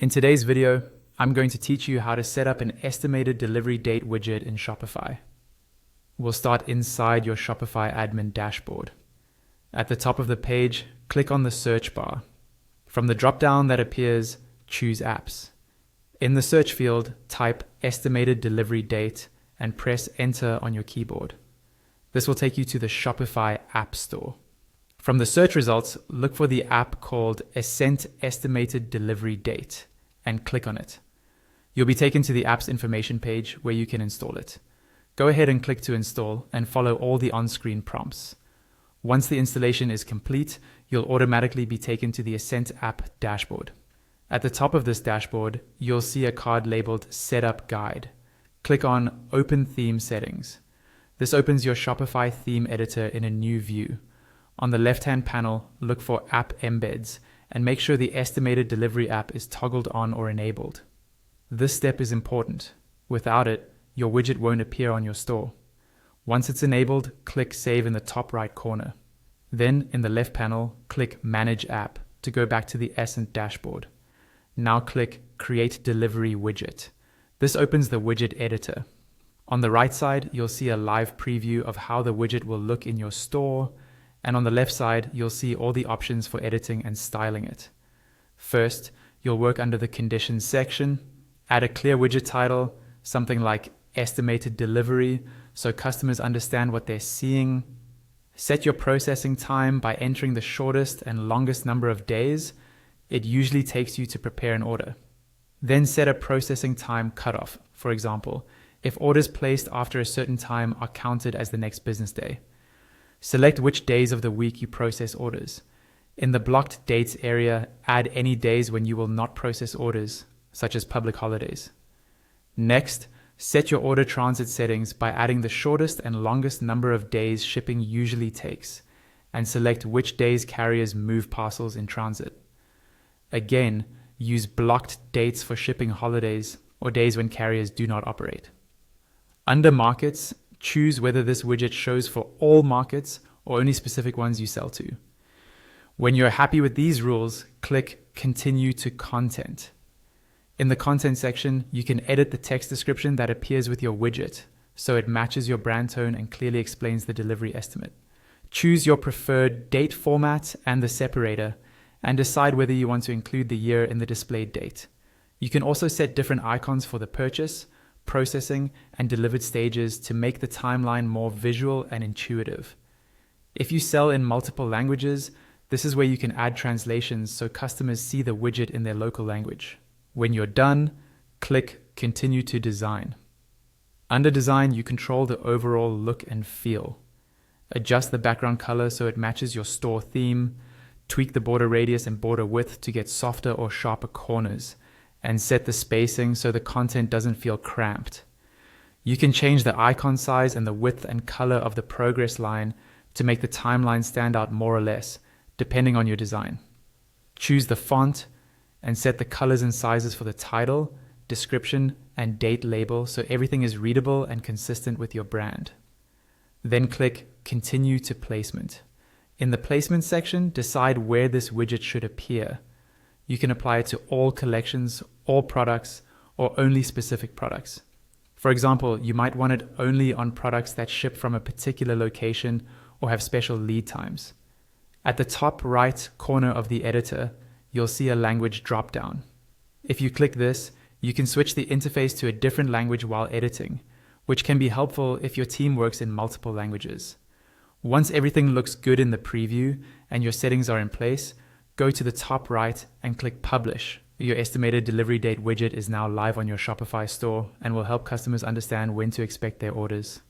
In today's video, I'm going to teach you how to set up an estimated delivery date widget in Shopify. We'll start inside your Shopify admin dashboard. At the top of the page, click on the search bar. From the drop-down that appears, choose Apps. In the search field, type estimated delivery date and press enter on your keyboard. This will take you to the Shopify App Store. From the search results, look for the app called Ascent Estimated Delivery Date and click on it. You'll be taken to the app's information page where you can install it. Go ahead and click to install and follow all the on-screen prompts. Once the installation is complete, you'll automatically be taken to the Ascent app dashboard. At the top of this dashboard, you'll see a card labeled Setup Guide. Click on Open Theme Settings. This opens your Shopify theme editor in a new view. On the left-hand panel, look for App Embeds and make sure the Estimated Delivery app is toggled on or enabled. This step is important. Without it, your widget won't appear on your store. Once it's enabled, click Save in the top right corner. Then, in the left panel, click Manage App to go back to the Ascent dashboard. Now click Create Delivery Widget. This opens the widget editor. On the right side, you'll see a live preview of how the widget will look in your store, and on the left side, you'll see all the options for editing and styling it. First, you'll work under the Conditions section, add a clear widget title, something like Estimated Delivery, so customers understand what they're seeing. Set your processing time by entering the shortest and longest number of days it usually takes you to prepare an order. Then set a processing time cutoff. For example, if orders placed after a certain time are counted as the next business day. Select which days of the week you process orders. In the blocked dates area, add any days when you will not process orders, such as public holidays. Next, set your order transit settings by adding the shortest and longest number of days shipping usually takes, and select which days carriers move parcels in transit. Again, use blocked dates for shipping holidays or days when carriers do not operate. Under Markets, choose whether this widget shows for all markets or only specific ones you sell to. When you're happy with these rules, click Continue to Content. In the Content section, you can edit the text description that appears with your widget, so it matches your brand tone and clearly explains the delivery estimate. Choose your preferred date format and the separator, and decide whether you want to include the year in the displayed date. You can also set different icons for the purchase, processing, and delivered stages to make the timeline more visual and intuitive. If you sell in multiple languages, this is where you can add translations so customers see the widget in their local language. When you're done, click Continue to Design. Under Design, you control the overall look and feel. Adjust the background color so it matches your store theme, tweak the border radius and border width to get softer or sharper corners, and set the spacing so the content doesn't feel cramped. You can change the icon size and the width and color of the progress line to make the timeline stand out more or less, depending on your design. Choose the font and set the colors and sizes for the title, description, and date label so everything is readable and consistent with your brand. Then click Continue to Placement. In the Placement section, decide where this widget should appear. You can apply it to all collections, all products, or only specific products. For example, you might want it only on products that ship from a particular location or have special lead times. At the top right corner of the editor, you'll see a language drop-down. If you click this, you can switch the interface to a different language while editing, which can be helpful if your team works in multiple languages. Once everything looks good in the preview and your settings are in place, go to the top right and click Publish. Your estimated delivery date widget is now live on your Shopify store and will help customers understand when to expect their orders.